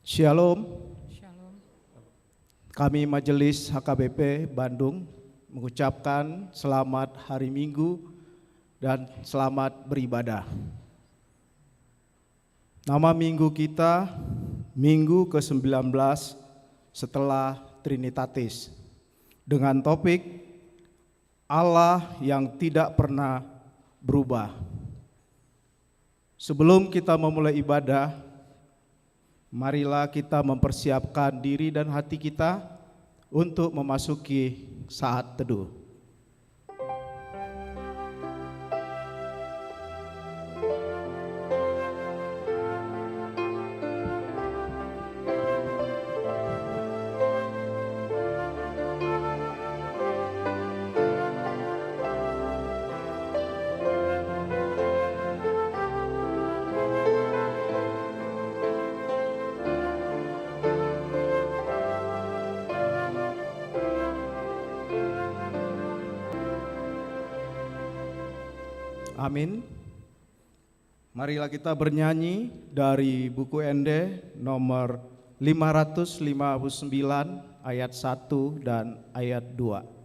Shalom. Shalom. Kami Majelis HKBP Bandung mengucapkan selamat hari Minggu dan selamat beribadah. Nama minggu kita Minggu ke-19 setelah Trinitatis dengan topik Allah yang tidak pernah berubah. Sebelum kita memulai ibadah, marilah kita mempersiapkan diri dan hati kita untuk memasuki saat teduh. Amin. Marilah kita bernyanyi dari buku Ende nomor 559 ayat 1 dan ayat 2.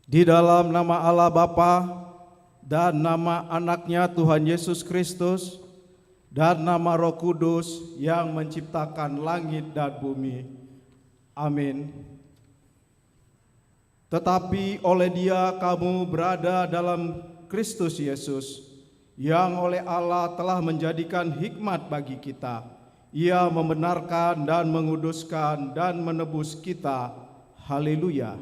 Di dalam nama Allah Bapa dan nama anaknya Tuhan Yesus Kristus dan nama Roh Kudus yang menciptakan langit dan bumi. Amin. Tetapi oleh Dia kamu berada dalam Kristus Yesus, yang oleh Allah telah menjadikan hikmat bagi kita. Ia membenarkan dan menguduskan dan menebus kita. Haleluya.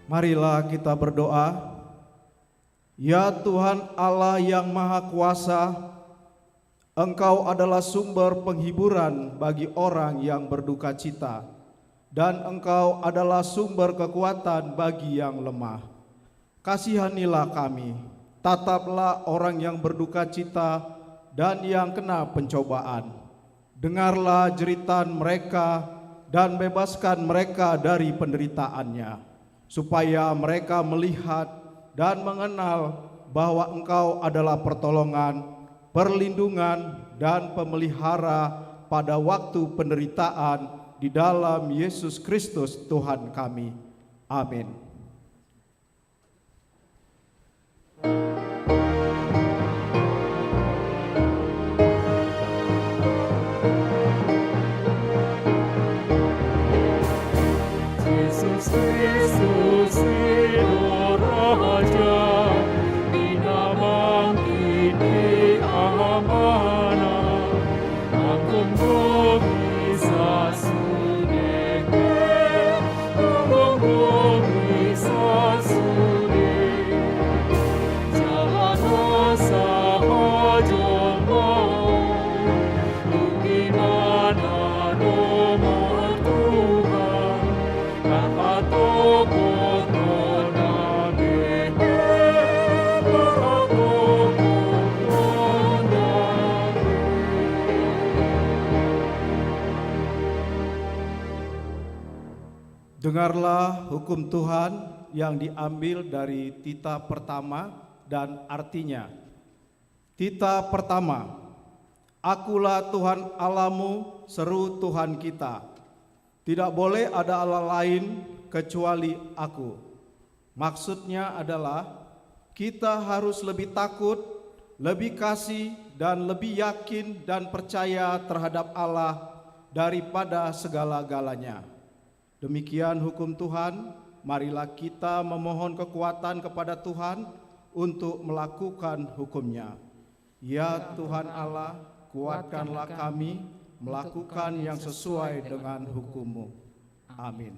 Marilah kita berdoa. Ya Tuhan Allah yang Maha Kuasa, Engkau adalah sumber penghiburan bagi orang yang berduka cita, dan Engkau adalah sumber kekuatan bagi yang lemah. Kasihanilah kami, tataplah orang yang berduka cita dan yang kena pencobaan. Dengarlah jeritan mereka dan bebaskan mereka dari penderitaannya, supaya mereka melihat dan mengenal bahwa Engkau adalah pertolongan, perlindungan, dan pemelihara pada waktu penderitaan di dalam Yesus Kristus Tuhan kami. Amin. Yesus Kristus Hidup Raja, Bina bangkit di amanah, agung bumi Dengarlah hukum Tuhan yang diambil dari tita pertama dan artinya. Tita pertama, Akulah Tuhan Allahmu, seru Tuhan kita. Tidak boleh ada Allah lain kecuali Aku. Maksudnya adalah kita harus lebih takut, lebih kasih, dan lebih yakin dan percaya terhadap Allah daripada segala-galanya. Demikian hukum Tuhan, marilah kita memohon kekuatan kepada Tuhan untuk melakukan hukum-Nya. Ya Tuhan Allah, kuatkanlah kami melakukan yang sesuai dengan hukum-Mu. Amin.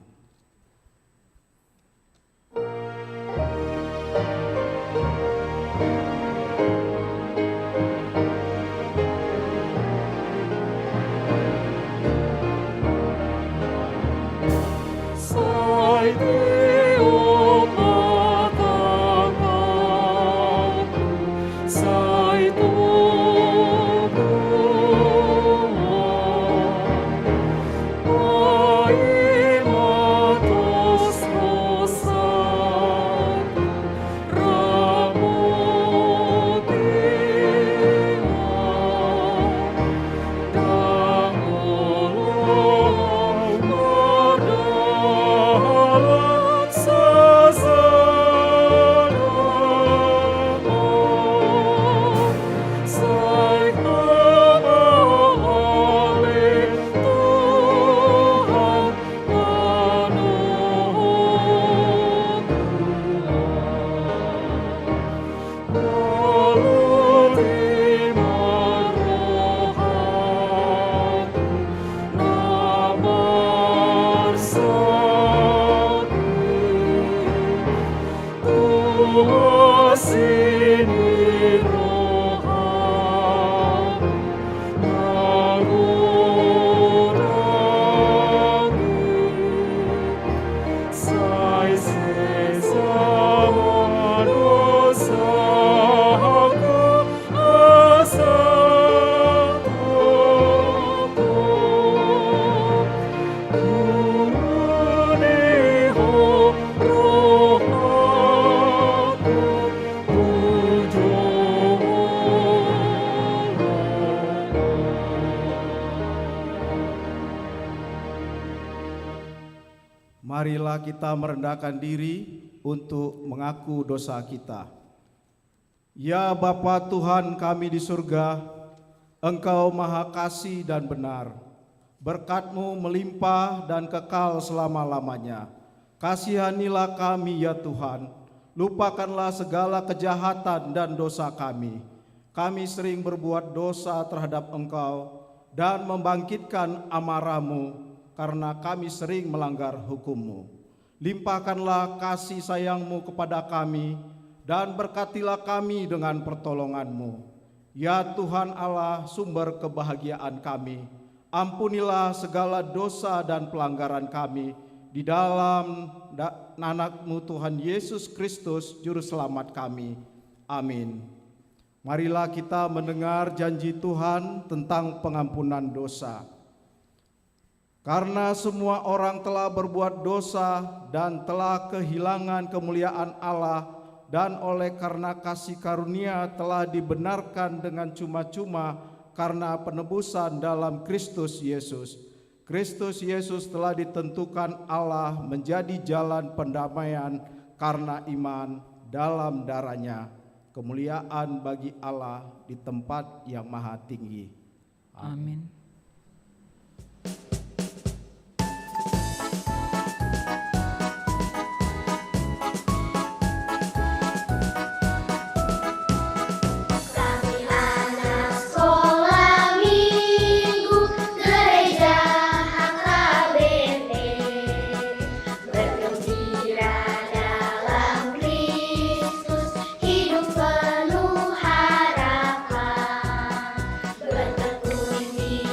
Marilah kita merendahkan diri untuk mengaku dosa kita. Ya Bapa Tuhan kami di surga, Engkau maha kasih dan benar. Berkat-Mu melimpah dan kekal selama-lamanya. Kasihanilah kami ya Tuhan, lupakanlah segala kejahatan dan dosa kami. Kami sering berbuat dosa terhadap Engkau dan membangkitkan amarah-Mu, karena kami sering melanggar hukum-Mu. Limpahkanlah kasih sayang-Mu kepada kami, dan berkatilah kami dengan pertolongan-Mu. Ya Tuhan Allah, sumber kebahagiaan kami, ampunilah segala dosa dan pelanggaran kami, di dalam anak-Mu Tuhan Yesus Kristus, Juru Selamat kami. Amin. Marilah kita mendengar janji Tuhan tentang pengampunan dosa. Karena semua orang telah berbuat dosa dan telah kehilangan kemuliaan Allah, dan oleh karena kasih karunia telah dibenarkan dengan cuma-cuma karena penebusan dalam Kristus Yesus. Kristus Yesus telah ditentukan Allah menjadi jalan pendamaian karena iman dalam darah-Nya. Kemuliaan bagi Allah di tempat yang maha tinggi. Amin. Bertekun di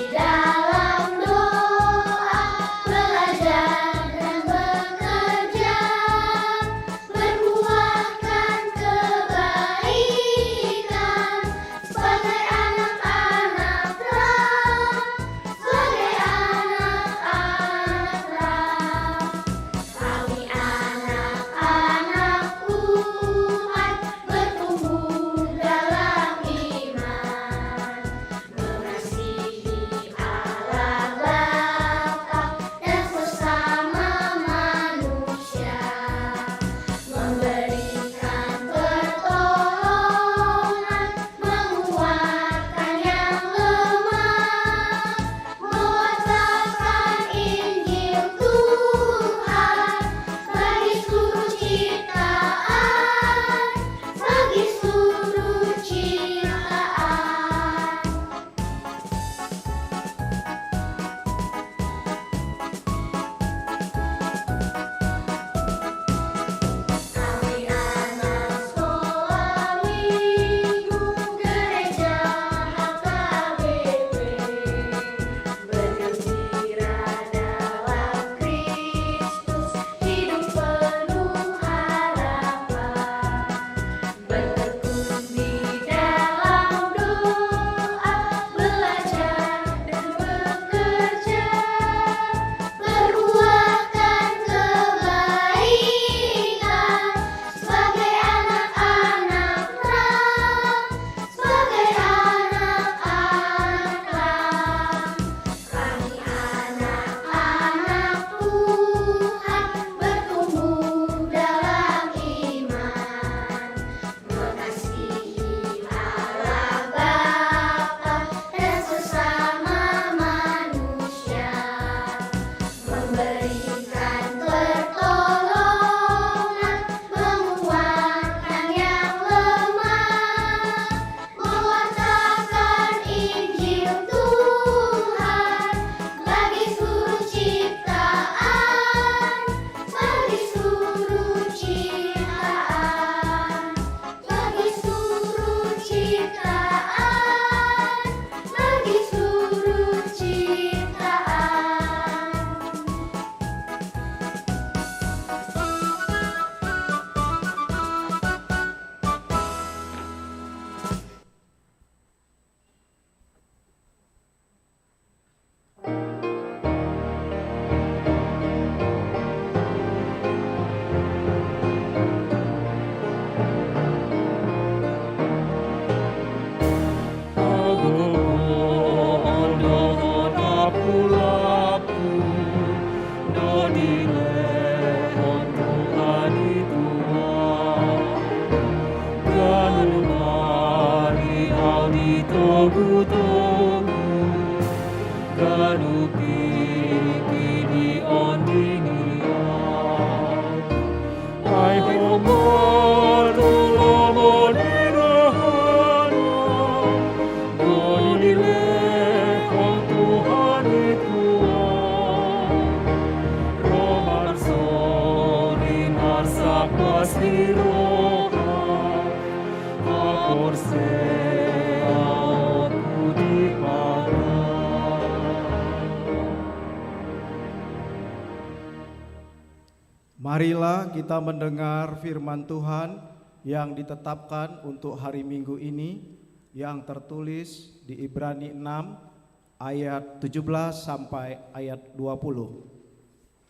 Marilah kita mendengar firman Tuhan yang ditetapkan untuk hari Minggu ini yang tertulis di Ibrani 6 ayat 17 sampai ayat 20.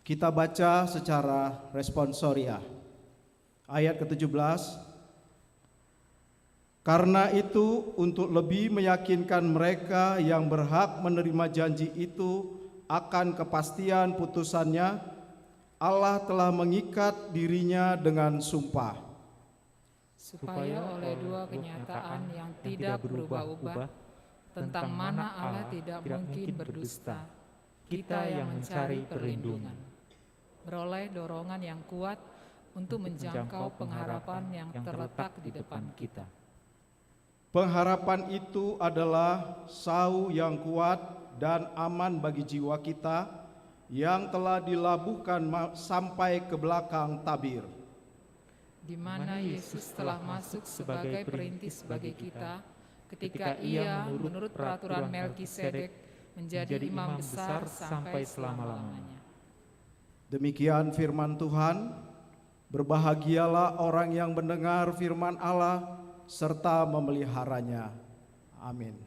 Kita baca secara responsorial. Ayat ke-17. Karena itu untuk lebih meyakinkan mereka yang berhak menerima janji itu akan kepastian putusannya, Allah telah mengikat dirinya dengan sumpah. Supaya oleh dua kenyataan yang tidak berubah-ubah, tentang mana Allah tidak mungkin berdusta, kita yang mencari perlindungan, beroleh dorongan yang kuat untuk menjangkau pengharapan yang terletak di depan kita. Pengharapan itu adalah sau yang kuat dan aman bagi jiwa kita yang telah dilabuhkan sampai ke belakang tabir, di mana Yesus telah masuk sebagai perintis bagi kita ketika Ia menurut peraturan Melkisedek menjadi imam besar sampai selama-lamanya. Demikian firman Tuhan. Berbahagialah orang yang mendengar firman Allah serta memeliharanya. Amin.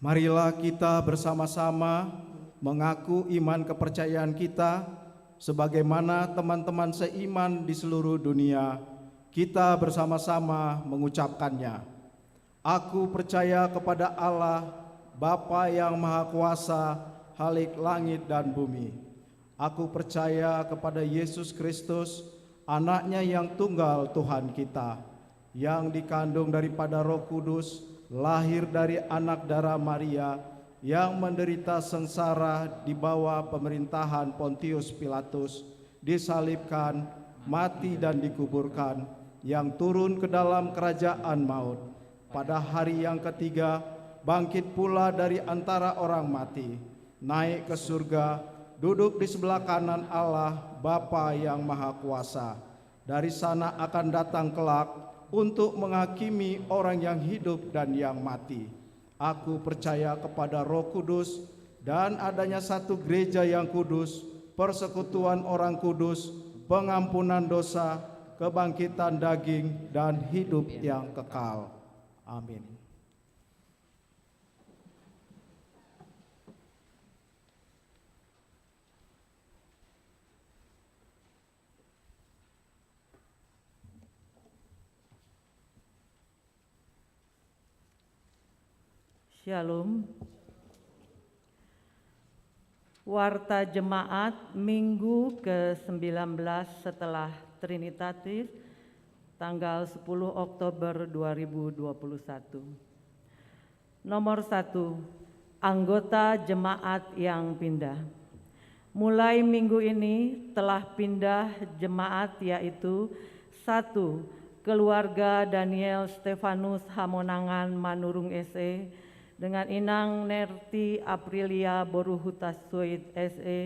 Marilah kita bersama-sama mengaku iman kepercayaan kita sebagaimana teman-teman seiman di seluruh dunia. Kita bersama-sama mengucapkannya. Aku percaya kepada Allah, Bapa yang Maha Kuasa, Khalik langit dan bumi. Aku percaya kepada Yesus Kristus, Anaknya yang tunggal Tuhan kita, yang dikandung daripada Roh Kudus, lahir dari anak darah Maria, yang menderita sengsara di bawah pemerintahan Pontius Pilatus, disalibkan, mati dan dikuburkan, yang turun ke dalam kerajaan maut. Pada hari yang ketiga, bangkit pula dari antara orang mati, naik ke surga, duduk di sebelah kanan Allah, Bapa yang Maha Kuasa. Dari sana akan datang kelak untuk menghakimi orang yang hidup dan yang mati. Aku percaya kepada Roh Kudus dan adanya satu gereja yang kudus, persekutuan orang kudus, pengampunan dosa, kebangkitan daging, dan hidup yang kekal. Amin. Shalom. Warta Jemaat Minggu ke-19 setelah Trinitatis, tanggal 10 Oktober 2021. Nomor 1. anggota jemaat yang pindah. Mulai minggu ini telah pindah jemaat, yaitu 1. Keluarga Daniel Stefanus Hamonangan Manurung SE dengan Inang Nerti Aprilia Boruhutasuit SE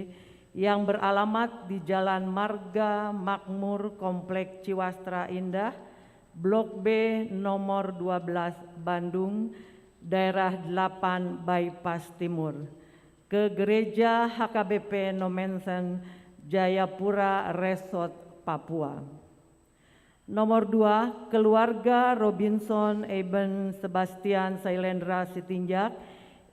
yang beralamat di Jalan Marga Makmur Komplek Ciwastra Indah, Blok B nomor 12 Bandung, daerah 8 Bypass Timur, ke Gereja HKBP Nomensen Jayapura Resort Papua. Nomor 2, keluarga Robinson Eben Sebastian Sailendra Sitinjak,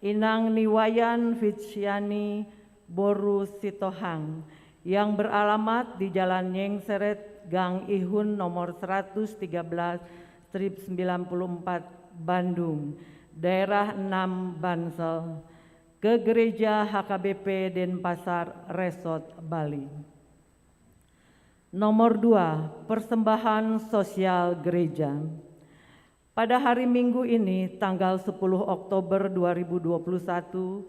Inang Niwayan Vitsiani Boru Sitohang yang beralamat di Jalan Nyengseret Gang Ihun nomor 113/94 Bandung, daerah 6 Bansel, ke Gereja HKBP Denpasar Resort Bali. Nomor 2, persembahan sosial gereja. Pada hari Minggu ini, tanggal 10 Oktober 2021,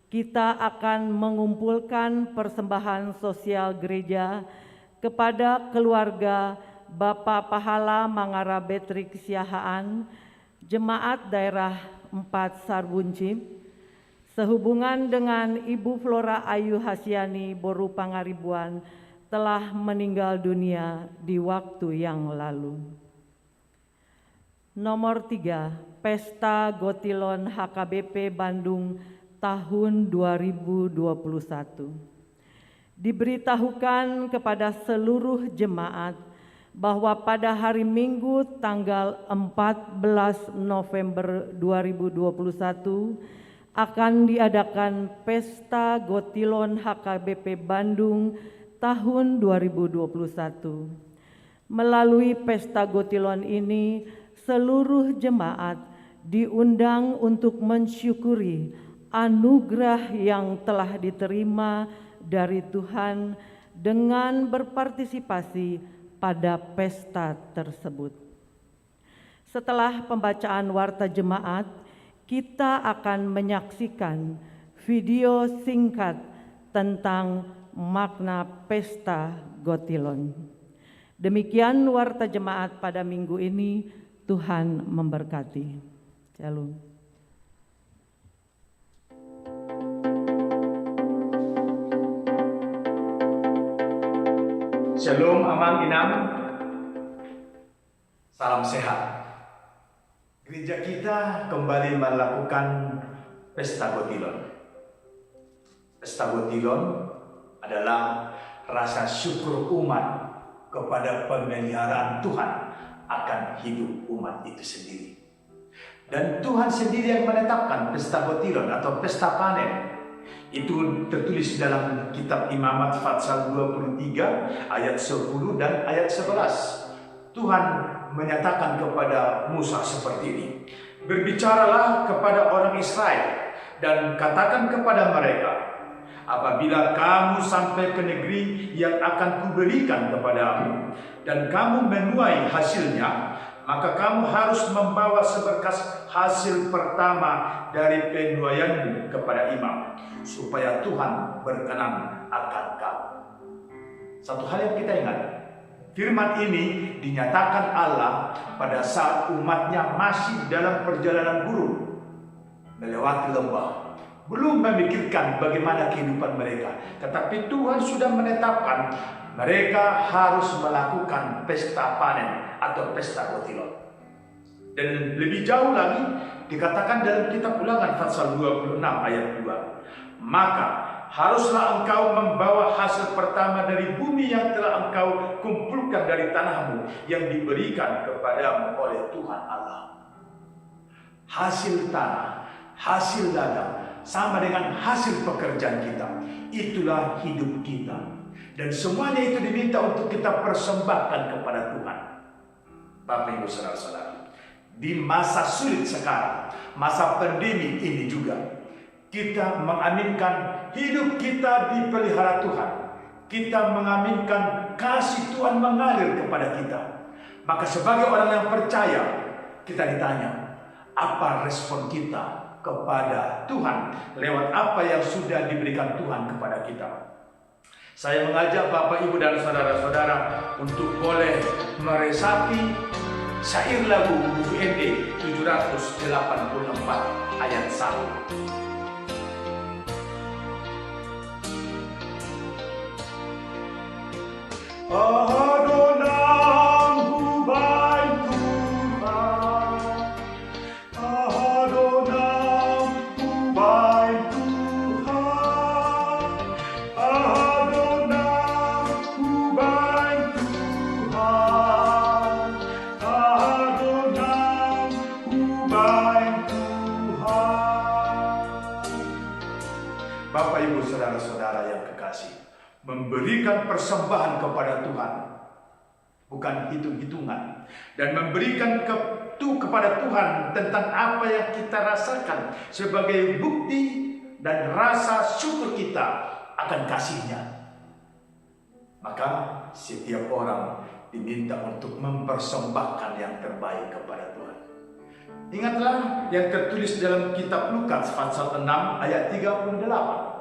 kita akan mengumpulkan persembahan sosial gereja kepada keluarga Bapak Pahala Mangara Betrik Siahaan, Jemaat Daerah 4 Sarbuncim, sehubungan dengan Ibu Flora Ayu Hasyani Boru Pangaribuan telah meninggal dunia di waktu yang lalu. Nomor 3, Pesta Gotilon HKBP Bandung tahun 2021. Diberitahukan kepada seluruh jemaat bahwa pada hari Minggu tanggal 14 November 2021 akan diadakan Pesta Gotilon HKBP Bandung tahun 2021. Melalui Pesta Gotilon ini, seluruh jemaat diundang untuk mensyukuri anugerah yang telah diterima dari Tuhan dengan berpartisipasi pada pesta tersebut. Setelah pembacaan warta jemaat, kita akan menyaksikan video singkat tentang makna Pesta Gotilon. Demikian warta jemaat pada minggu ini. Tuhan memberkati. Shalom. Shalom, aman, inam. Salam sehat. Gereja kita kembali melakukan Pesta Gotilon. Pesta Gotilon adalah rasa syukur umat kepada pemeliharaan Tuhan akan hidup umat itu sendiri. Dan Tuhan sendiri yang menetapkan Pesta Gotilon atau Pesta Panen. Itu tertulis dalam kitab Imamat Fatsal 23 ayat 10 dan ayat 11. Tuhan menyatakan kepada Musa seperti ini. Berbicaralah kepada orang Israel dan katakan kepada mereka, apabila kamu sampai ke negeri yang akan kuberikan kepadamu dan kamu menuai hasilnya, maka kamu harus membawa seberkas hasil pertama dari penuaianmu kepada imam, supaya Tuhan berkenan akan kamu. Satu hal yang kita ingat, firman ini dinyatakan Allah pada saat umatnya masih dalam perjalanan gurun, melewati lembah, belum memikirkan bagaimana kehidupan mereka. Tetapi Tuhan sudah menetapkan mereka harus melakukan pesta panen atau pesta gotilon. Dan lebih jauh lagi dikatakan dalam kitab Ulangan pasal 26 ayat 2. Maka haruslah engkau membawa hasil pertama dari bumi yang telah engkau kumpulkan dari tanahmu yang diberikan kepadamu oleh Tuhan Allah. Hasil tanah, hasil ladang, sama dengan hasil pekerjaan kita. Itulah hidup kita. Dan semuanya itu diminta untuk kita persembahkan kepada Tuhan. Bapak Ibu Saudara-saudara, di masa sulit sekarang, masa pandemi ini juga, kita mengaminkan hidup kita dipelihara Tuhan. Kita mengaminkan kasih Tuhan mengalir kepada kita. Maka sebagai orang yang percaya, kita ditanya, apa respon kita kepada Tuhan lewat apa yang sudah diberikan Tuhan kepada kita. Saya mengajak Bapak, Ibu, dan saudara-saudara untuk boleh meresapi syair lagu UND 784 ayat 1. Adonam hubai Tuhan, Adonam hubai Tuhan, Adonam hubai Tuhan, Adonam hubai Tuhan. Bapak, Ibu, saudara-saudara yang kekasih, memberikan persembahan kepada Tuhan bukan hitung-hitungan, dan memberikan kepada Tuhan tentang apa yang kita rasakan sebagai bukti dan rasa syukur kita akan kasih-Nya. Maka setiap orang diminta untuk mempersembahkan yang terbaik kepada Tuhan. Ingatlah yang tertulis dalam kitab Lukas pasal 6 ayat 38.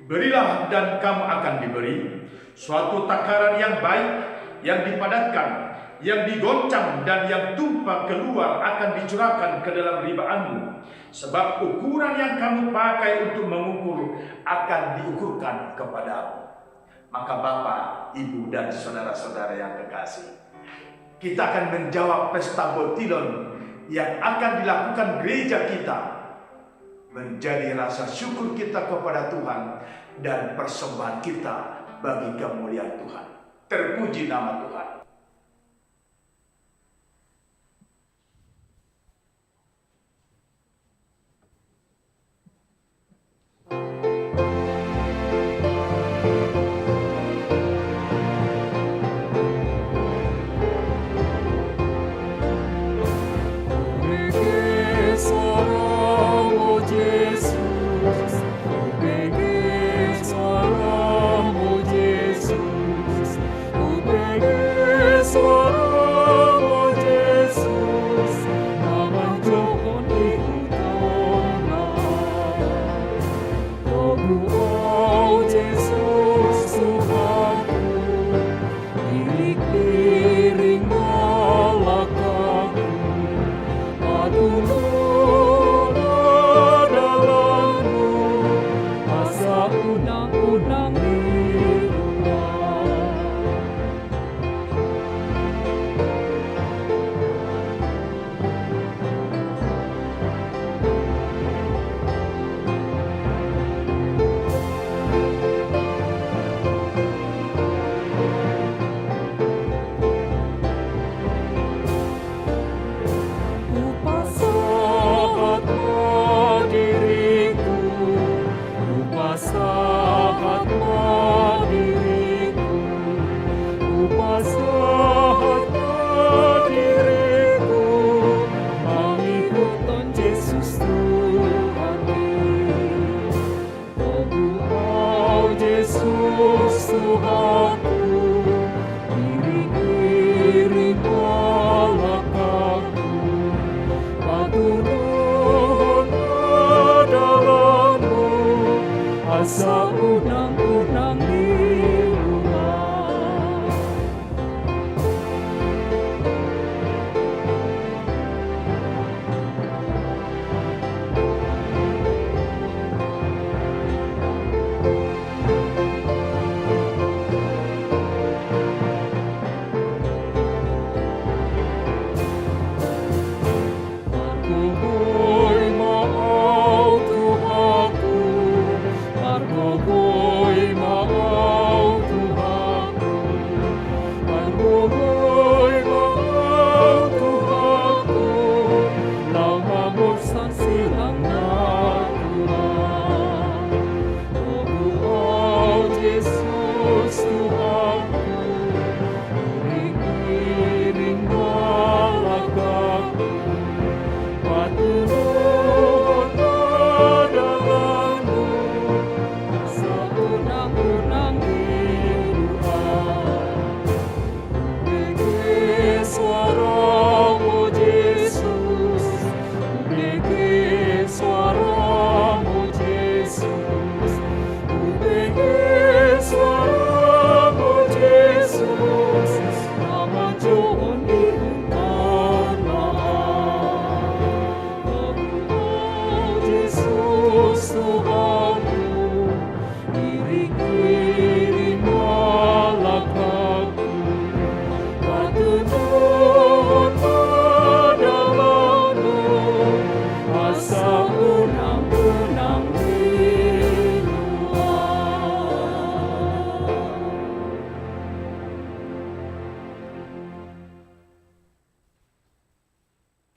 Berilah dan kamu akan diberi, suatu takaran yang baik, yang dipadatkan, yang digoncang dan yang tumpah keluar akan dicurahkan ke dalam ribaanmu. Sebab ukuran yang kamu pakai untuk mengukur akan diukurkan kepadamu. Maka Bapak, Ibu, dan saudara-saudara yang kekasih, kita akan menjawab pesta Botilon yang akan dilakukan gereja kita menjadi rasa syukur kita kepada Tuhan dan persembahan kita bagi kemuliaan Tuhan. Terpuji nama Tuhan.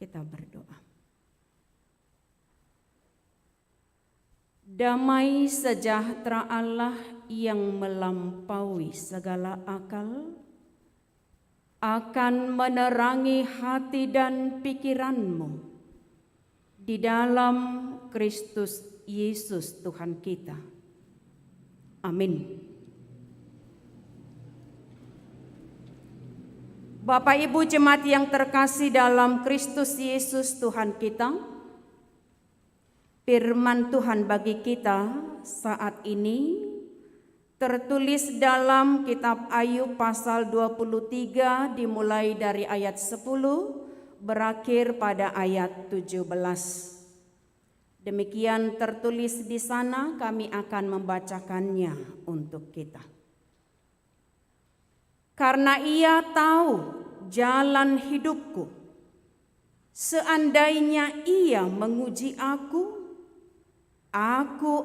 Kita berdoa. Damai sejahtera Allah yang melampaui segala akal akan menerangi hati dan pikiranmu di dalam Kristus Yesus Tuhan kita. Amin. Bapak Ibu jemaat yang terkasih dalam Kristus Yesus Tuhan kita, firman Tuhan bagi kita saat ini tertulis dalam kitab Ayub pasal 23 dimulai dari ayat 10 berakhir pada ayat 17. Demikian tertulis di sana, kami akan membacakannya untuk kita. Karena Ia tahu jalan hidupku, seandainya Ia menguji aku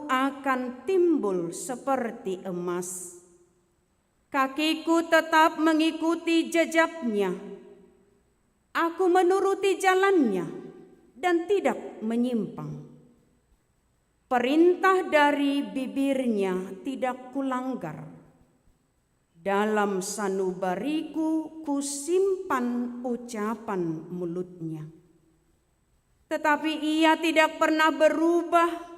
akan timbul seperti emas. Kakiku tetap mengikuti jejaknya. Aku menuruti jalannya dan tidak menyimpang. Perintah dari bibirnya tidak kulanggar. Dalam sanubariku kusimpan ucapan mulutnya. Tetapi Ia tidak pernah berubah.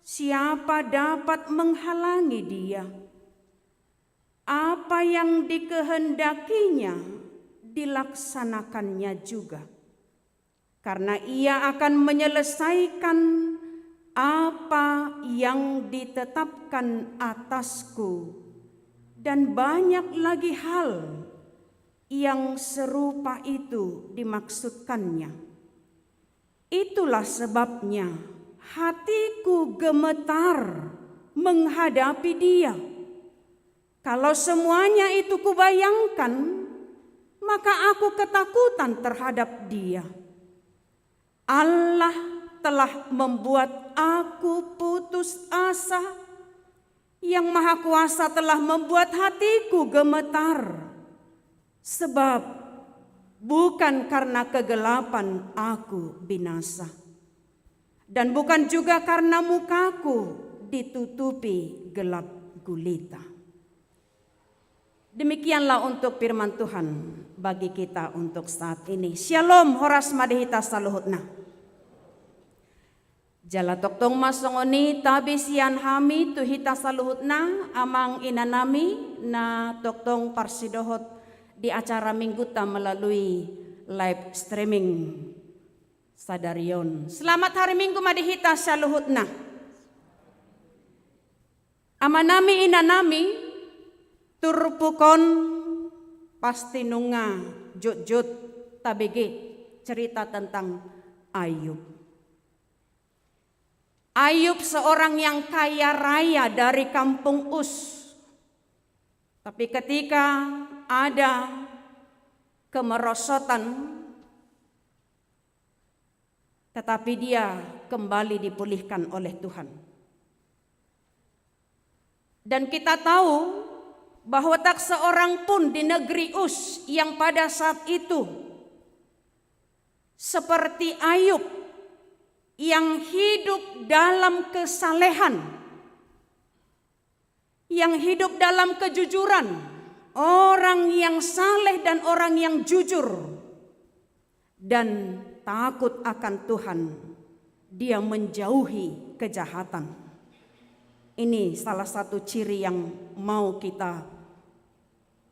Siapa dapat menghalangi Dia? Apa yang dikehendakinya dilaksanakannya juga. Karena Ia akan menyelesaikan apa yang ditetapkan atasku. Dan banyak lagi hal yang serupa itu dimaksudkannya. Itulah sebabnya hatiku gemetar menghadapi Dia. Kalau semuanya itu kubayangkan, maka aku ketakutan terhadap Dia. Allah telah membuat aku putus asa. Yang Maha Kuasa telah membuat hatiku gemetar. Sebab bukan karena kegelapan aku binasa. Dan bukan juga karena mukaku ditutupi gelap gulita. Demikianlah untuk firman Tuhan bagi kita untuk saat ini. Shalom, horas madihita saluhutna. Jala toktong masongoni tabisian hami tuhita saluhutna amang inanami na toktong parsidohot di acara mingguta melalui live streaming Sadarion. Selamat hari Minggu madihita saluhutna. Amanami inanami turpukon pasti nunga jut-jut tabege cerita tentang Ayub. Ayub seorang yang kaya raya dari kampung Uz. Tapi ketika ada kemerosotan, tetapi dia kembali dipulihkan oleh Tuhan. Dan kita tahu bahwa tak seorang pun di negeri Uz yang pada saat itu seperti Ayub yang hidup dalam kesalehan, yang hidup dalam kejujuran, orang yang saleh dan orang yang jujur dan takut akan Tuhan, dia menjauhi kejahatan. Ini salah satu ciri yang mau kita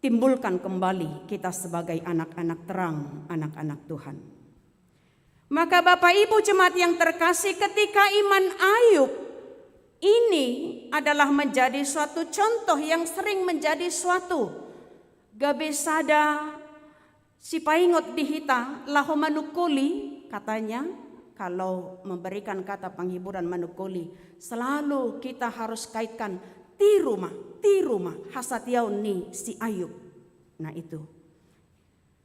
timbulkan kembali kita sebagai anak-anak terang, anak-anak Tuhan. Maka Bapak Ibu jemaat yang terkasih, ketika iman Ayub ini adalah menjadi suatu contoh yang sering menjadi suatu gabesada sipaingot dihita laho manukuli, katanya kalau memberikan kata penghiburan manukuli selalu kita harus kaitkan tiruma hasatiaun ni si Ayub. Nah itu.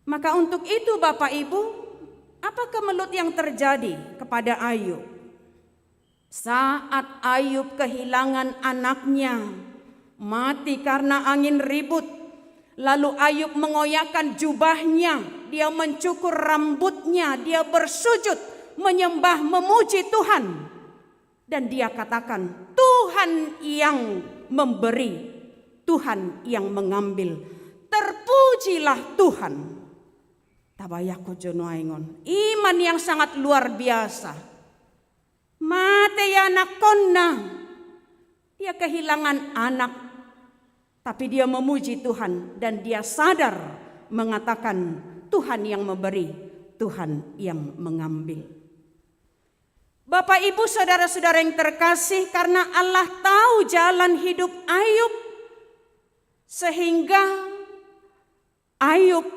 Maka untuk itu Bapak Ibu, apa kemelut yang terjadi kepada Ayub? Saat Ayub kehilangan anaknya, mati karena angin ribut, lalu Ayub mengoyakkan jubahnya, dia mencukur rambutnya, dia bersujud, menyembah, memuji Tuhan. Dan dia katakan, Tuhan yang memberi, Tuhan yang mengambil. Terpujilah Tuhan. Tabayako jono aingon. Iman yang sangat luar biasa. Mate anak konna. Dia kehilangan anak, tapi dia memuji Tuhan dan dia sadar mengatakan Tuhan yang memberi, Tuhan yang mengambil. Bapak Ibu saudara-saudara yang terkasih, karena Allah tahu jalan hidup Ayub, sehingga Ayub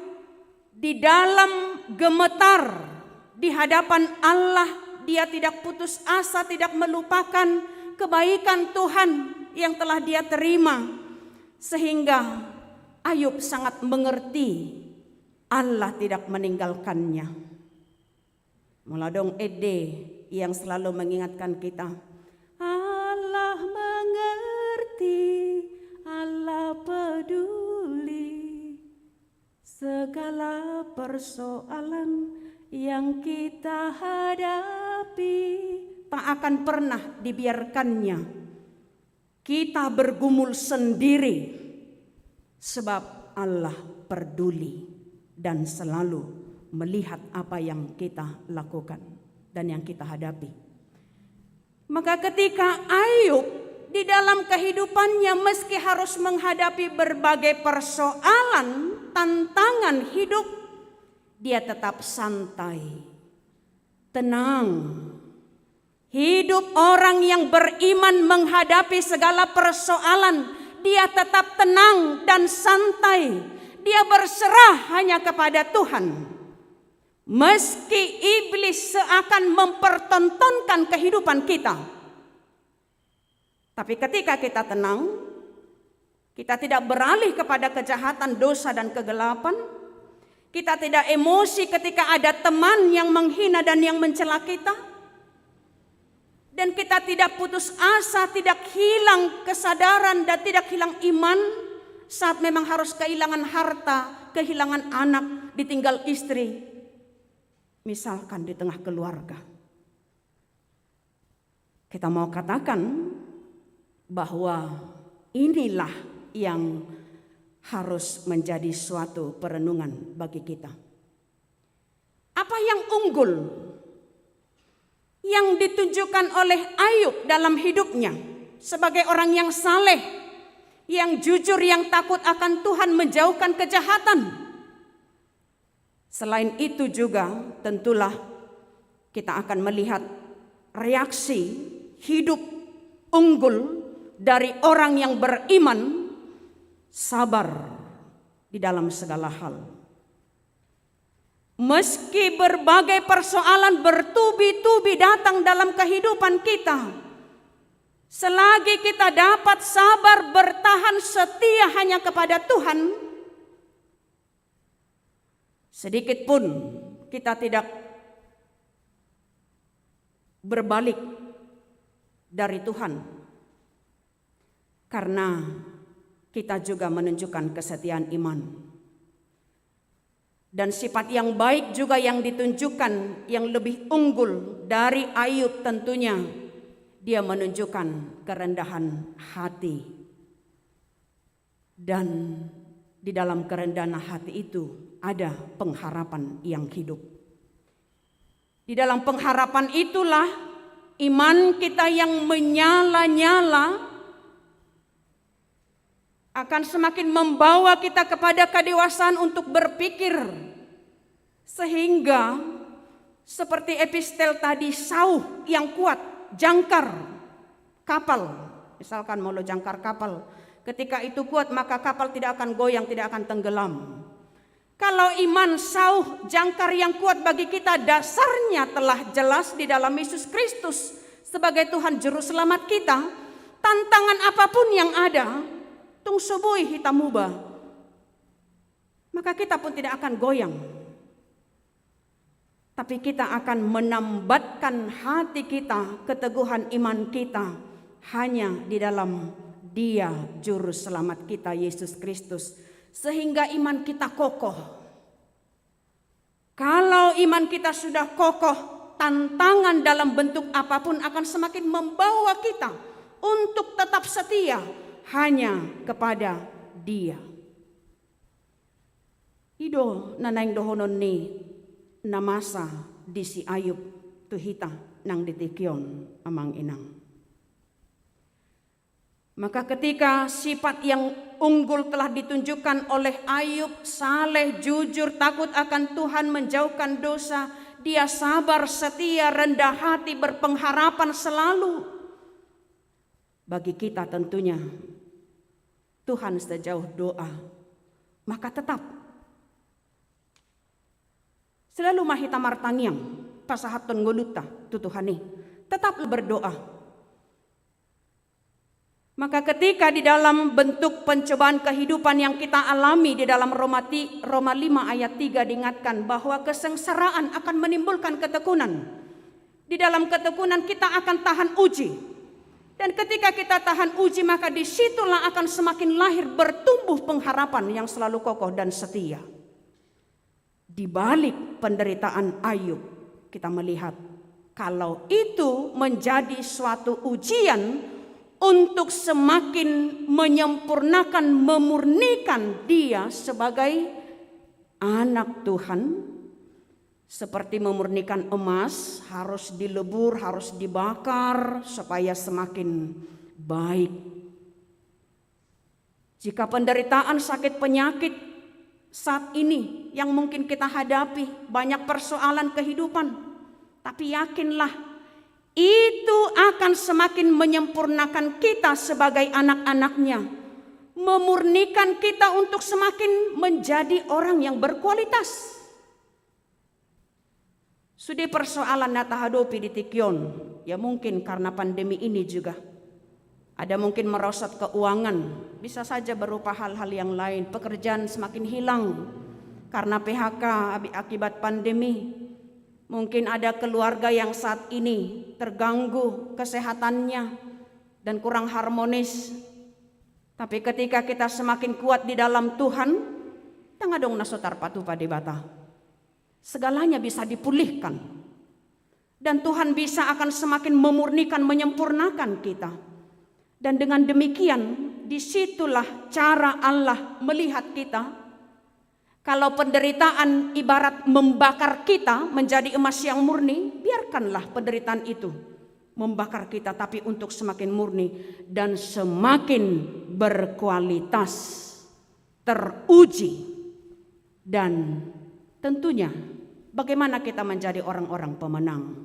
di dalam gemetar di hadapan Allah, dia tidak putus asa, tidak melupakan kebaikan Tuhan yang telah dia terima. Sehingga Ayub sangat mengerti Allah tidak meninggalkannya. Muladong Ede yang selalu mengingatkan kita, Allah mengerti, Allah peduli segala persoalan yang kita hadapi. Tak akan pernah dibiarkannya kita bergumul sendiri, sebab Allah peduli dan selalu melihat apa yang kita lakukan dan yang kita hadapi. Maka ketika Ayub di dalam kehidupannya meski harus menghadapi berbagai persoalan, tantangan hidup, dia tetap santai, tenang. Hidup orang yang beriman menghadapi segala persoalan, dia tetap tenang dan santai. Dia berserah hanya kepada Tuhan. Meski iblis seakan mempertontonkan kehidupan kita, tapi ketika kita tenang, kita tidak beralih kepada kejahatan, dosa dan kegelapan. Kita tidak emosi ketika ada teman yang menghina dan yang mencela kita. Dan kita tidak putus asa, tidak hilang kesadaran dan tidak hilang iman saat memang harus kehilangan harta, kehilangan anak, ditinggal istri. Misalkan di tengah keluarga. Kita mau katakan bahwa inilah yang harus menjadi suatu perenungan bagi kita. Apa yang unggul yang ditunjukkan oleh Ayub dalam hidupnya sebagai orang yang saleh, yang jujur, yang takut akan Tuhan, menjauhkan kejahatan. Selain itu juga tentulah kita akan melihat reaksi hidup unggul dari orang yang beriman, sabar di dalam segala hal. Meski berbagai persoalan bertubi-tubi datang dalam kehidupan kita, selagi kita dapat sabar, bertahan setia hanya kepada Tuhan, sedikit pun kita tidak berbalik dari Tuhan, karena kita juga menunjukkan kesetiaan iman. Dan sifat yang baik juga yang ditunjukkan, yang lebih unggul dari Ayub tentunya, dia menunjukkan kerendahan hati. Dan di dalam kerendahan hati itu ada pengharapan yang hidup. Di dalam pengharapan itulah iman kita yang menyala-nyala akan semakin membawa kita kepada kedewasaan untuk berpikir, sehingga seperti epistel tadi, sauh yang kuat, jangkar kapal. Misalkan mau lo jangkar kapal, ketika itu kuat maka kapal tidak akan goyang, tidak akan tenggelam. Kalau iman, sauh, jangkar yang kuat bagi kita, dasarnya telah jelas di dalam Yesus Kristus sebagai Tuhan Juru Selamat kita. Tantangan apapun yang ada, tung subui hitam ubah, maka kita pun tidak akan goyang. Tapi kita akan menambatkan hati kita, keteguhan iman kita hanya di dalam Dia Juru Selamat kita, Yesus Kristus, sehingga iman kita kokoh. Kalau iman kita sudah kokoh, tantangan dalam bentuk apapun akan semakin membawa kita untuk tetap setia hanya kepada Dia. Ido nanaing dohonon ni namasa di si Ayub tuhita nang ditikyon amang inang. Maka ketika sifat yang unggul telah ditunjukkan oleh Ayub, saleh, jujur, takut akan Tuhan, menjauhkan dosa, dia sabar, setia, rendah hati, berpengharapan selalu. Bagi kita tentunya Tuhan sejauh doa, maka tetap selalu mahita martangiang pasahaton ngoluta tutuhani, tetap berdoa. Maka ketika di dalam bentuk pencobaan kehidupan yang kita alami di dalam Roma 5 ayat 3 diingatkan bahwa kesengsaraan akan menimbulkan ketekunan. Di dalam ketekunan kita akan tahan uji. Dan ketika kita tahan uji, maka disitulah akan semakin lahir bertumbuh pengharapan yang selalu kokoh dan setia. Di balik penderitaan Ayub, kita melihat kalau itu menjadi suatu ujian untuk semakin menyempurnakan, memurnikan dia sebagai anak Tuhan. Seperti memurnikan emas, harus dilebur, harus dibakar supaya semakin baik. Jika penderitaan, sakit, penyakit saat ini yang mungkin kita hadapi, banyak persoalan kehidupan, tapi yakinlah itu akan semakin menyempurnakan kita sebagai anak-anaknya, memurnikan kita untuk semakin menjadi orang yang berkualitas. Sudah persoalan nata hadopi di Tikyon, ya mungkin karena pandemi ini juga. Ada mungkin merosot keuangan, bisa saja berupa hal-hal yang lain. Pekerjaan semakin hilang karena PHK akibat pandemi. Mungkin ada keluarga yang saat ini terganggu kesehatannya dan kurang harmonis. Tapi ketika kita semakin kuat di dalam Tuhan, tengah dong nasotar patu pada bata. Segalanya bisa dipulihkan. Dan Tuhan bisa akan semakin memurnikan, menyempurnakan kita. Dan dengan demikian, disitulah cara Allah melihat kita. Kalau penderitaan ibarat membakar kita menjadi emas yang murni, biarkanlah penderitaan itu membakar kita, tapi untuk semakin murni dan semakin berkualitas, teruji. Dan tentunya bagaimana kita menjadi orang-orang pemenang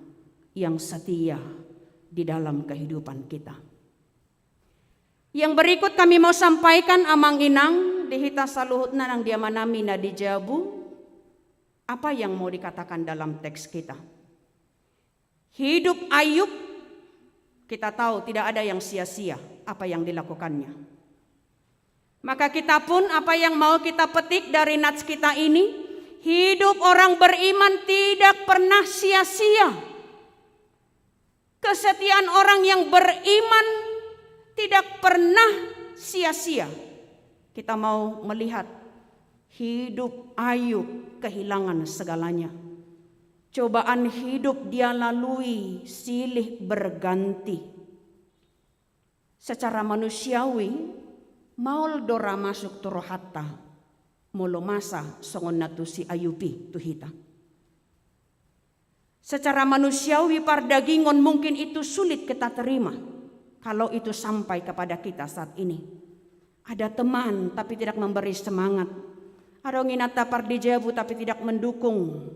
yang setia di dalam kehidupan kita. Yang berikut kami mau sampaikan amang inang dihita saluhutna nang dia manami na dijabu. Apa yang mau dikatakan dalam teks kita? Hidup Ayub, kita tahu tidak ada yang sia-sia apa yang dilakukannya. Maka kita pun apa yang mau kita petik dari nats kita ini, hidup orang beriman tidak pernah sia-sia. Kesetiaan orang yang beriman tidak pernah sia-sia. Kita mau melihat hidup Ayub kehilangan segalanya. Cobaan hidup dia lalui silih berganti. Secara manusiawi, maul dora masuk turohata, molo masa songon natusi Ayubi tuhita. Secara manusiawi pardagingon mungkin itu sulit kita terima kalau itu sampai kepada kita saat ini. Ada teman tapi tidak memberi semangat. Ada nginata pardijabu tapi tidak mendukung.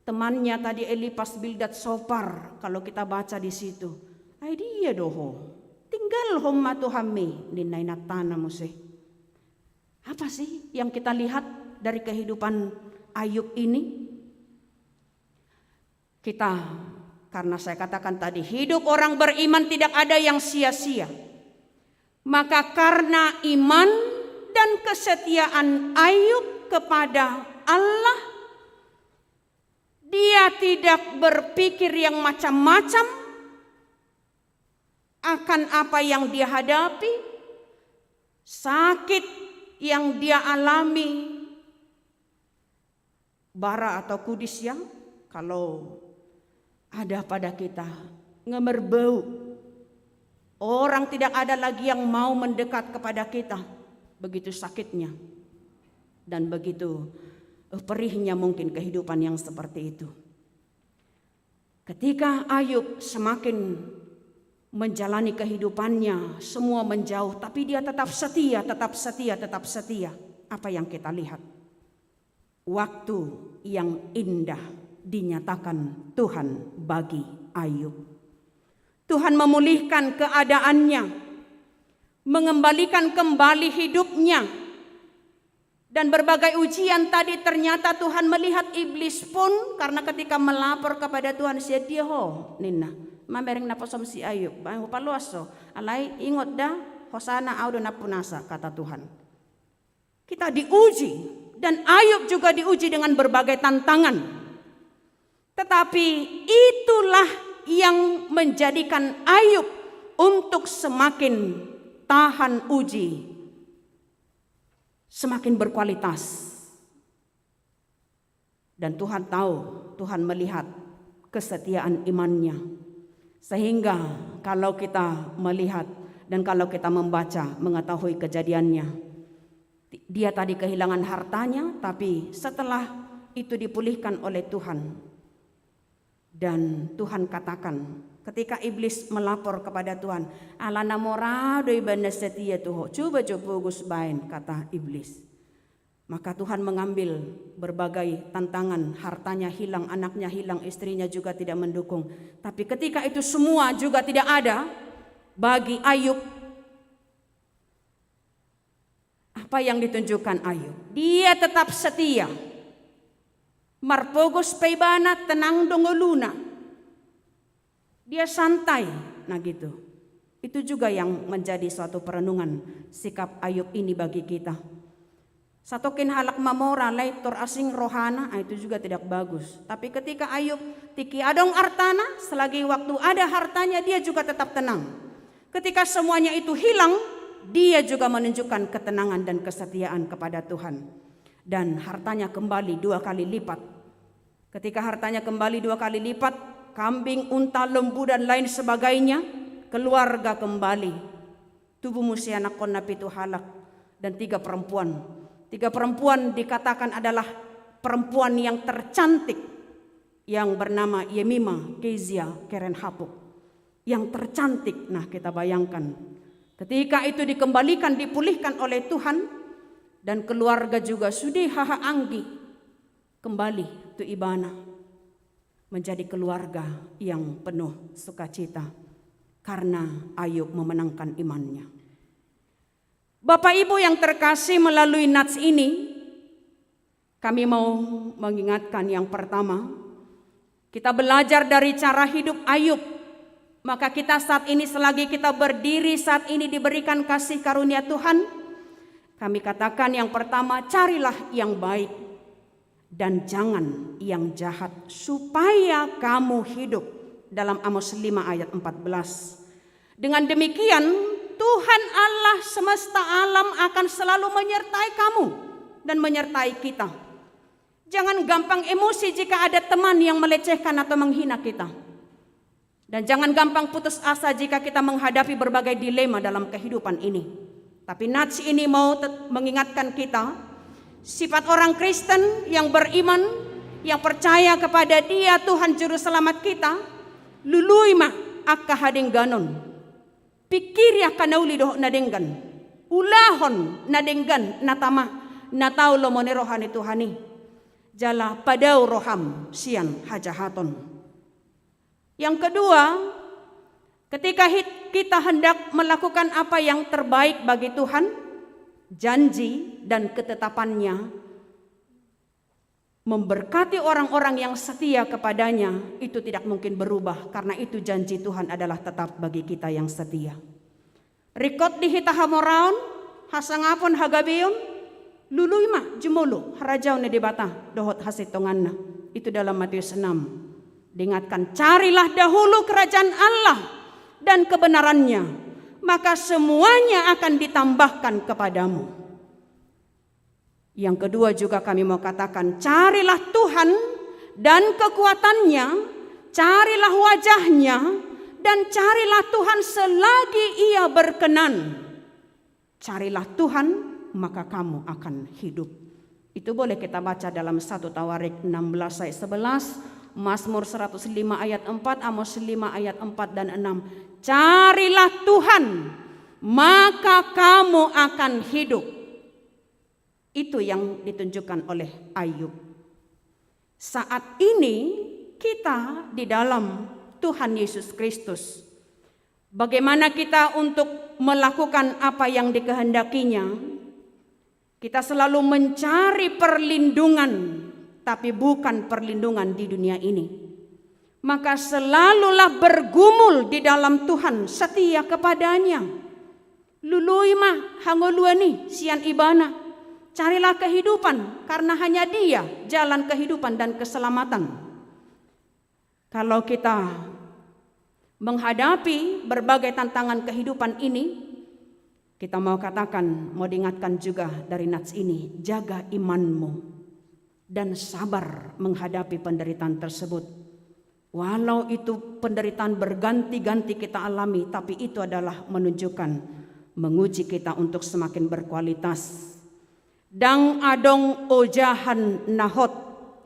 Temannya tadi Elipas Bildad Sopar, kalau kita baca di situ. Ay dia doho. Tinggal homma tuhami ninay natana museh. Apa sih yang kita lihat dari kehidupan Ayub ini? Kita, karena saya katakan tadi, hidup orang beriman tidak ada yang sia-sia. Maka karena iman dan kesetiaan Ayub kepada Allah, dia tidak berpikir yang macam-macam akan apa yang dia hadapi, sakit yang dia alami, bara atau kudis yang kalau ada pada kita ngemerbau, orang tidak ada lagi yang mau mendekat kepada kita, begitu sakitnya dan begitu perihnya mungkin kehidupan yang seperti itu. Ketika Ayub semakin menjalani kehidupannya, semua menjauh, tapi dia tetap setia, tetap setia, tetap setia. Apa yang kita lihat? Waktu yang indah dinyatakan Tuhan bagi Ayub. Tuhan memulihkan keadaannya, mengembalikan kembali hidupnya. Dan berbagai ujian tadi ternyata Tuhan melihat iblis pun, karena ketika melapor kepada Tuhan, dia Nina mamereng naposom si Ayub, bang paluaso, alai ingot dah hosana audo napunasa, kata Tuhan. Kita diuji, dan Ayub juga diuji dengan berbagai tantangan. Tetapi itulah yang menjadikan Ayub untuk semakin tahan uji, semakin berkualitas. Dan Tuhan tahu, Tuhan melihat kesetiaan imannya. Sehingga kalau kita melihat dan kalau kita membaca, mengetahui kejadiannya, dia tadi kehilangan hartanya, tapi setelah itu dipulihkan oleh Tuhan. Dan Tuhan katakan, ketika iblis melapor kepada Tuhan, alana morado ibana setia tuh, coba gus bain, kata iblis. Maka Tuhan mengambil berbagai tantangan, hartanya hilang, anaknya hilang, istrinya juga tidak mendukung. Tapi ketika itu semua juga tidak ada bagi Ayub, apa yang ditunjukkan Ayub? Dia tetap setia. Marpogos peibana tenang dongoluna. Dia santai, nah gitu. Itu juga yang menjadi suatu perenungan sikap Ayub ini bagi kita. Satokin halak mamora leitor asing rohana, itu juga tidak bagus. Tapi ketika Ayub tiki adong artana, selagi waktu ada hartanya dia juga tetap tenang. Ketika semuanya itu hilang, dia juga menunjukkan ketenangan dan kesetiaan kepada Tuhan. Dan hartanya kembali 2 kali lipat. Ketika hartanya kembali 2 kali lipat, kambing, unta, lembu dan lain sebagainya, keluarga kembali. Tubuh musianak konna pitu halak dan 3 perempuan. 3 perempuan dikatakan adalah perempuan yang tercantik, yang bernama Yemima, Kezia, Keren Hapuk. Yang tercantik, nah kita bayangkan. Ketika itu dikembalikan, dipulihkan oleh Tuhan, dan keluarga juga sudi haha anggi, kembali tu ibana, menjadi keluarga yang penuh sukacita, karena Ayub memenangkan imannya. Bapak Ibu yang terkasih, melalui nats ini kami mau mengingatkan yang pertama, kita belajar dari cara hidup Ayub. Maka kita saat ini, selagi kita berdiri saat ini diberikan kasih karunia Tuhan, kami katakan yang pertama, carilah yang baik dan jangan yang jahat, supaya kamu hidup, dalam Amos 5 ayat 14. Dengan demikian Tuhan Allah semesta alam akan selalu menyertai kamu dan menyertai kita. Jangan gampang emosi jika ada teman yang melecehkan atau menghina kita. Dan jangan gampang putus asa jika kita menghadapi berbagai dilema dalam kehidupan ini. Tapi nats ini mau mengingatkan kita, sifat orang Kristen yang beriman, yang percaya kepada Dia Tuhan Juru Selamat kita, lului mah akka hading ganon. Pikir ya kanauli doh nadenggan, ulahon nadenggan natama natau lo mone rohani Tuhani, jala padau roham sian hajahaton. Yang kedua, ketika kita hendak melakukan apa yang terbaik bagi Tuhan, janji dan ketetapannya memberkati orang-orang yang setia kepadanya, itu tidak mungkin berubah, karena itu janji Tuhan adalah tetap bagi kita yang setia. Rikot dihitahamoraon hasangapon hagabion lului mah jumulu harajau ne debata dohot hasitonganna. Itu dalam Matius 6. Diingatkan, carilah dahulu kerajaan Allah dan kebenarannya, maka semuanya akan ditambahkan kepadamu. Yang kedua juga kami mau katakan, carilah Tuhan dan kekuatannya, carilah wajahnya, dan carilah Tuhan selagi Ia berkenan. Carilah Tuhan, maka kamu akan hidup. Itu boleh kita baca dalam 1 Tawarik 16 ayat 11, Mazmur 105 ayat 4, Amos 5 ayat 4 dan 6. Carilah Tuhan, maka kamu akan hidup. Itu yang ditunjukkan oleh Ayub. Saat ini kita di dalam Tuhan Yesus Kristus. Bagaimana kita untuk melakukan apa yang dikehendakinya? Kita selalu mencari perlindungan, tapi bukan perlindungan di dunia ini. Maka selalulah bergumul di dalam Tuhan, setia kepadanya. Lului mah hangoluani sian ibana. Carilah kehidupan, karena hanya Dia jalan kehidupan dan keselamatan. Kalau kita menghadapi berbagai tantangan kehidupan ini, kita mau katakan, mau diingatkan juga dari nats ini, jaga imanmu dan sabar menghadapi penderitaan tersebut. Walau itu penderitaan berganti-ganti kita alami, tapi itu adalah menunjukkan, menguji kita untuk semakin berkualitas. Dang adong ojahan nahot,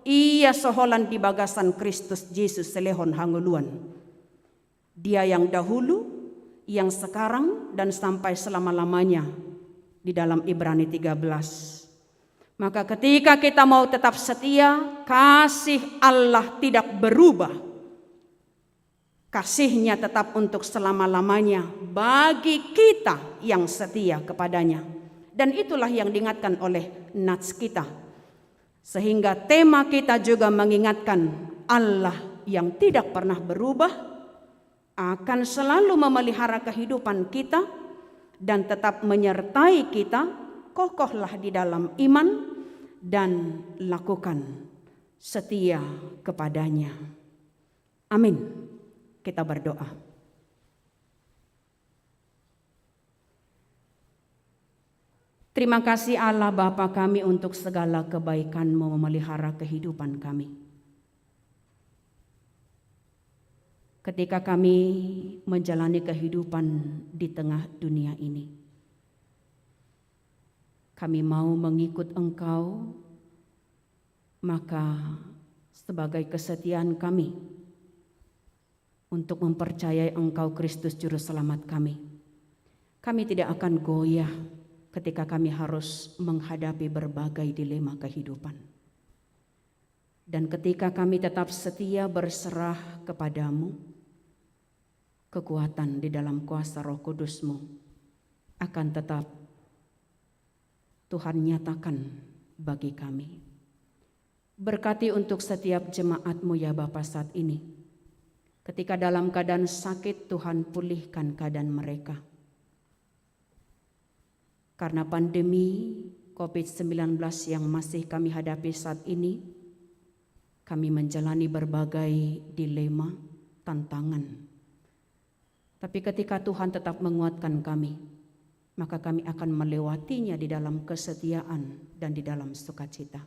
ia soholan di bagasan Kristus Yesus selehon hanguluan. Dia yang dahulu, yang sekarang, dan sampai selama-lamanya di dalam Ibrani 13. Maka ketika kita mau tetap setia, kasih Allah tidak berubah. Kasihnya tetap untuk selama-lamanya bagi kita yang setia kepadanya. Dan itulah yang diingatkan oleh nats kita. Sehingga tema kita juga mengingatkan Allah yang tidak pernah berubah akan selalu memelihara kehidupan kita dan tetap menyertai kita. Kokohlah di dalam iman dan lakukan setia kepadanya. Amin. Kita berdoa. Terima kasih Allah Bapa kami untuk segala kebaikan-Mu memelihara kehidupan kami. Ketika kami menjalani kehidupan di tengah dunia ini, kami mau mengikut Engkau, maka sebagai kesetiaan kami untuk mempercayai Engkau Kristus Juru Selamat kami tidak akan goyah ketika kami harus menghadapi berbagai dilema kehidupan. Dan ketika kami tetap setia berserah kepadamu, kekuatan di dalam kuasa Roh Kudus-Mu akan tetap Tuhan nyatakan bagi kami. Berkati untuk setiap jemaat-Mu ya Bapa saat ini. Ketika dalam keadaan sakit, Tuhan pulihkan keadaan mereka. Karena pandemi COVID-19 yang masih kami hadapi saat ini, kami menjalani berbagai dilema, tantangan. Tapi ketika Tuhan tetap menguatkan kami, maka kami akan melewatinya di dalam kesetiaan dan di dalam sukacita.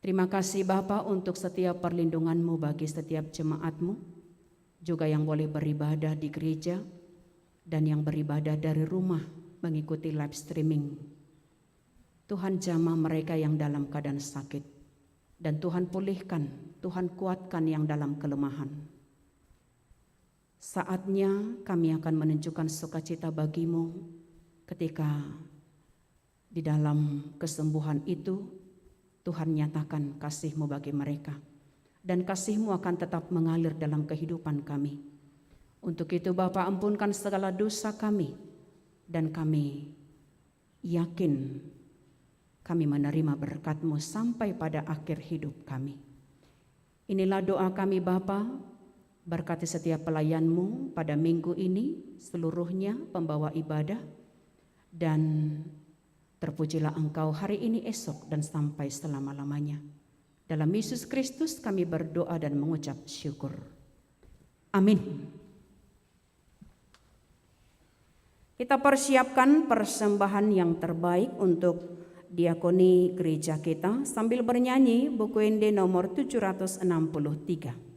Terima kasih Bapa untuk setiap perlindungan-Mu bagi setiap jemaat-Mu, juga yang boleh beribadah di gereja dan yang beribadah dari rumah mengikuti live streaming. Tuhan jamah mereka yang dalam keadaan sakit, dan Tuhan pulihkan, Tuhan kuatkan yang dalam kelemahan. Saatnya kami akan menunjukkan sukacita bagi-Mu ketika di dalam kesembuhan itu Tuhan nyatakan kasih-Mu bagi mereka, dan kasih-Mu akan tetap mengalir dalam kehidupan kami. Untuk itu Bapa, ampunkan segala dosa kami, dan kami yakin kami menerima berkat-Mu sampai pada akhir hidup kami. Inilah doa kami Bapa, berkati setiap pelayan-Mu pada minggu ini, seluruhnya pembawa ibadah, dan terpujilah Engkau hari ini, esok, dan sampai selama-lamanya. Dalam Yesus Kristus kami berdoa dan mengucap syukur. Amin. Kita persiapkan persembahan yang terbaik untuk diakoni gereja kita sambil bernyanyi buku Ende nomor 763.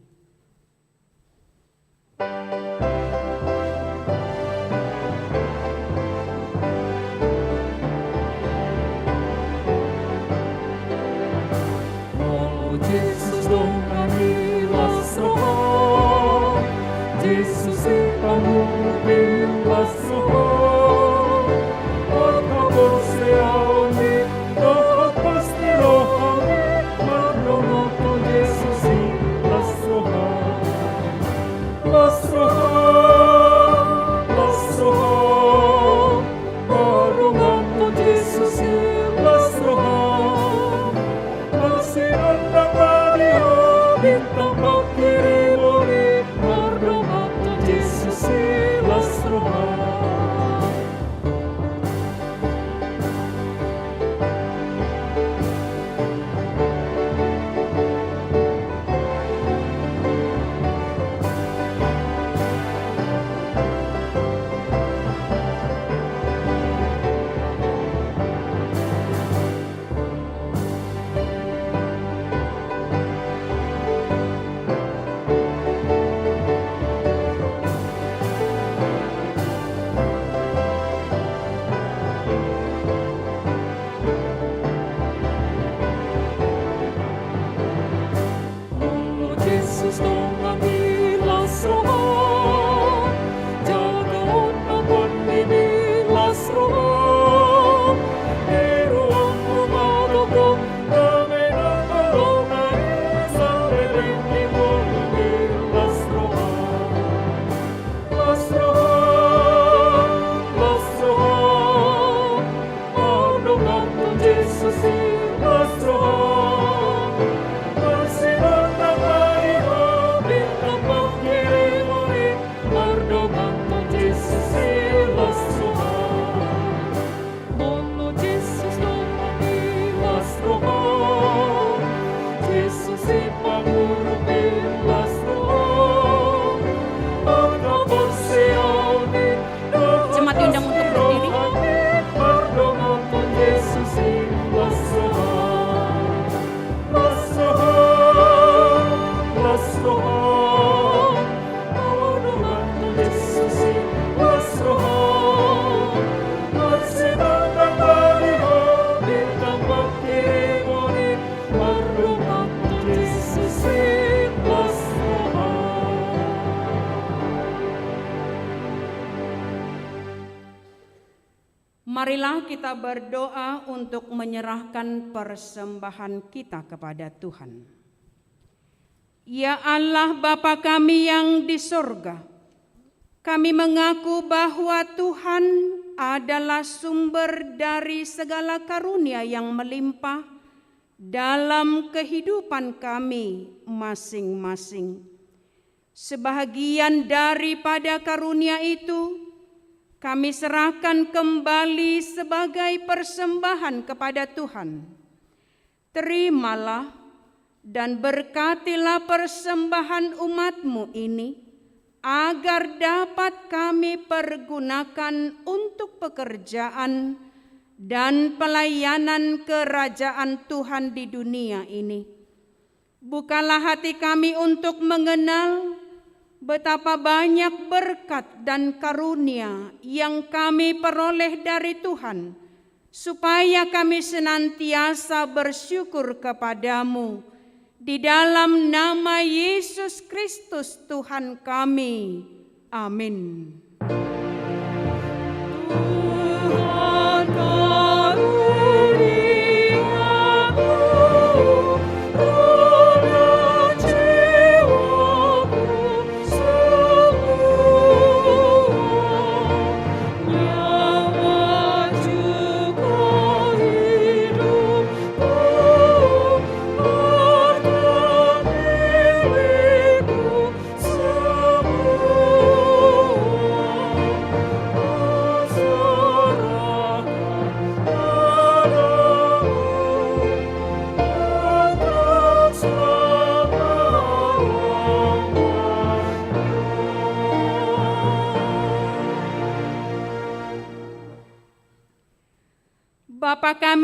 Jesus donganilas roh, Jesus ipamupilas roh, Ota borseaoni dohot pasti rohani, mardonoto Jesus ilas roh, las roh, mardonoto Jesus ilas roh. Bintang pakirimoni, mardomato Jesus ilas roh. Jesus donganilas roh, jagaon apon dinilas roh, eruang umadoko, damai na alonai, sampai dinilas roh. Las roh, mardomato Jesus ilas roh. Jemaat diundang untuk berdiri. Marilah kita berdoa untuk menyerahkan persembahan kita kepada Tuhan. Ya Allah Bapa kami yang di surga, kami mengaku bahwa Tuhan adalah sumber dari segala karunia yang melimpah dalam kehidupan kami masing-masing. Sebahagian daripada karunia itu kami serahkan kembali sebagai persembahan kepada Tuhan. Terimalah dan berkatilah persembahan umat-Mu ini, agar dapat kami pergunakan untuk pekerjaan dan pelayanan kerajaan Tuhan di dunia ini. Bukalah hati kami untuk mengenal betapa banyak berkat dan karunia yang kami peroleh dari Tuhan, supaya kami senantiasa bersyukur kepadamu. Di dalam nama Yesus Kristus Tuhan kami. Amin. Tuhan karuniamu,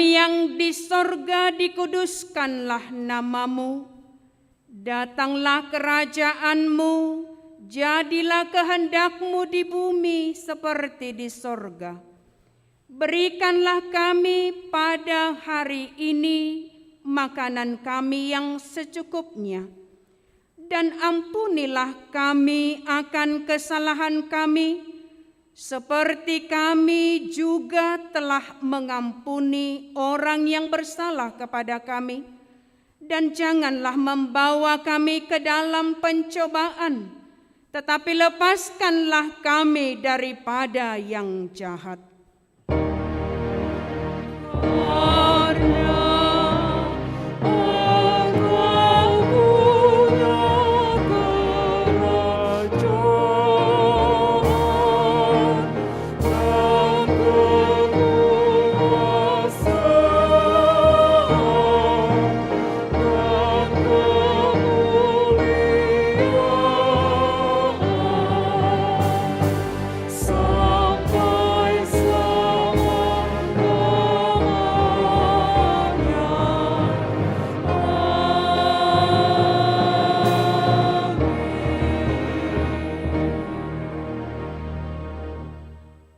kami yang di sorga, dikuduskanlah namamu. Datanglah kerajaan-Mu, jadilah kehendak-Mu di bumi seperti di sorga. Berikanlah kami pada hari ini makanan kami yang secukupnya. Dan ampunilah kami akan kesalahan kami, seperti kami juga telah mengampuni orang yang bersalah kepada kami. Dan janganlah membawa kami ke dalam pencobaan, tetapi lepaskanlah kami daripada yang jahat.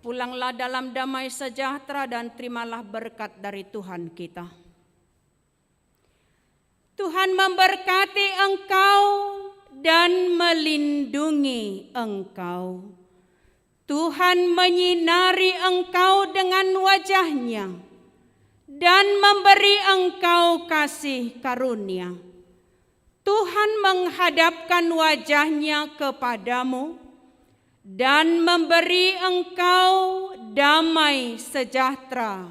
Pulanglah dalam damai sejahtera dan terimalah berkat dari Tuhan kita. Tuhan memberkati engkau dan melindungi engkau. Tuhan menyinari engkau dengan wajah-Nya dan memberi engkau kasih karunia. Tuhan menghadapkan wajah-Nya kepadamu dan memberi engkau damai sejahtera.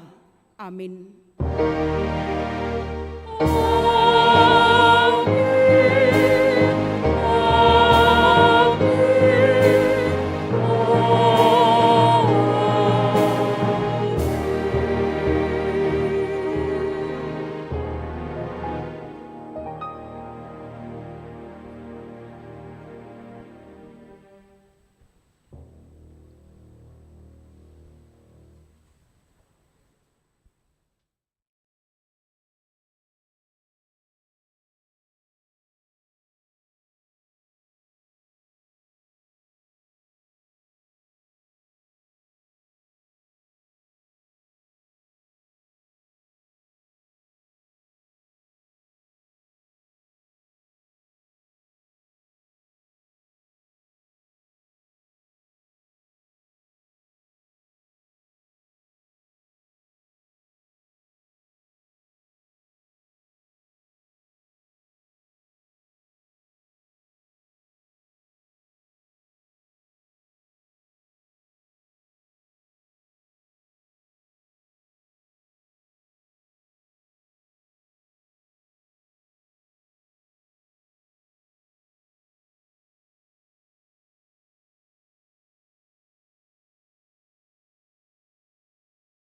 Amin.